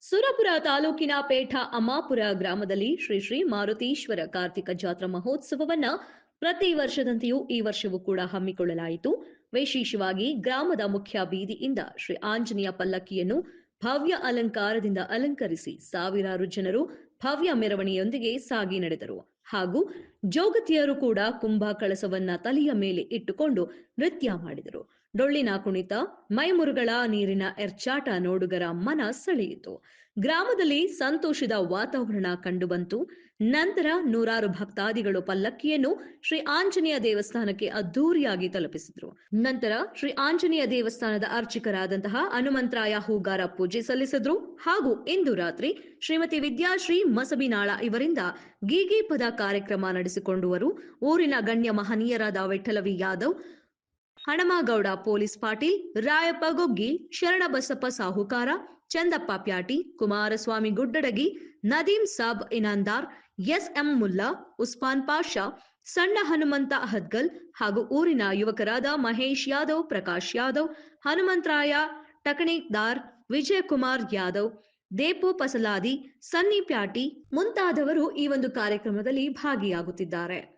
ಸುರಪುರ ತಾಲೂಕಿನ ಪೇಠ ಅಮ್ಮಾಪುರ ಗ್ರಾಮದಲ್ಲಿ ಶ್ರೀ ಶ್ರೀ ಮಾರುತೀಶ್ವರ ಕಾರ್ತಿಕ ಜಾತ್ರಾ ಮಹೋತ್ಸವವನ್ನ ಪ್ರತಿ ವರ್ಷದಂತೆಯೂ ಈ ವರ್ಷವೂ ಕೂಡ ಹಮ್ಮಿಕೊಳ್ಳಲಾಯಿತು. ವಿಶೇಷವಾಗಿ ಗ್ರಾಮದ ಮುಖ್ಯ ಬೀದಿಯಿಂದ ಶ್ರೀ ಆಂಜನೇಯ ಪಲ್ಲಕ್ಕಿಯನ್ನು ಭವ್ಯ ಅಲಂಕಾರದಿಂದ ಅಲಂಕರಿಸಿ ಸಾವಿರಾರು ಜನರು ಭವ್ಯ ಮೆರವಣಿಗೆಯೊಂದಿಗೆ ಸಾಗಿ ನಡೆದರು. ಹಾಗೂ ಜೋಗತಿಯರು ಕೂಡ ಕುಂಭ ಕಳಸವನ್ನ ತಲೆಯ ಮೇಲೆ ಇಟ್ಟುಕೊಂಡು ನೃತ್ಯ ಮಾಡಿದರು. ಡೊಳ್ಳಿನ ಕುಣಿತ, ಮೈಮುರುಗಳ ನೀರಿನ ಎರ್ಚಾಟ ನೋಡುಗರ ಮನ ಸೆಳೆಯಿತು. ಗ್ರಾಮದಲ್ಲಿ ಸಂತೋಷದ ವಾತಾವರಣ ಕಂಡುಬಂತು. ನಂತರ ನೂರಾರು ಭಕ್ತಾದಿಗಳು ಪಲ್ಲಕ್ಕಿಯನ್ನು ಶ್ರೀ ಆಂಜನೇಯ ದೇವಸ್ಥಾನಕ್ಕೆ ಅದ್ದೂರಿಯಾಗಿ ತಲುಪಿಸಿದರು. ನಂತರ ಶ್ರೀ ಆಂಜನೇಯ ದೇವಸ್ಥಾನದ ಅರ್ಚಕರಾದಂತಹ ಹನುಮಂತರಾಯ ಹೂಗಾರ ಪೂಜೆ ಸಲ್ಲಿಸಿದ್ರು. ಹಾಗೂ ಇಂದು ರಾತ್ರಿ ಶ್ರೀಮತಿ ವಿದ್ಯಾಶ್ರೀ ಮಸಬಿನಾಳ ಇವರಿಂದ ಗೀಗಿ ಪದ ಕಾರ್ಯಕ್ರಮ ನಡೆಸಿಕೊಂಡವರು. ಊರಿನ ಗಣ್ಯ ಮಹನೀಯರಾದ ವಿಠ್ಠಲ ಯಾದವ್, ಹಣಮಗೌಡ ಪೊಲೀಸ್ ಪಾಟೀಲ್, ರಾಯಪ್ಪ ಗೊಗ್ಗಿ, ಶರಣಬಸಪ್ಪ ಸಾಹುಕಾರ, ಚಂದಪ್ಪ ಪ್ಯಾಟಿ, ಕುಮಾರಸ್ವಾಮಿ ಗುಡ್ಡಡಗಿ, ನದೀಂ ಸಾಬ್ ಇನಾಂದಾರ್, ಎಸ್ಎಂ ಮುಲ್ಲಾ, ಉಸ್ಮಾನ್ ಪಾಷಾ, ಸಣ್ಣ ಹನುಮಂತ ಹದ್ಗಲ್ ಹಾಗೂ ಊರಿನ ಯುವಕರಾದ ಮಹೇಶ್ ಯಾದವ್, ಪ್ರಕಾಶ್ ಯಾದವ್, ಹನುಮಂತರಾಯ ಟಕಣಿದಾರ್, ವಿಜಯಕುಮಾರ್ ಯಾದವ್, ದೇಪು ಪಸಲಾದಿ, ಸನ್ನಿ ಪ್ಯಾಟಿ ಮುಂತಾದವರು ಈ ಒಂದು ಕಾರ್ಯಕ್ರಮದಲ್ಲಿ ಭಾಗಿಯಾಗುತ್ತಿದ್ದಾರೆ.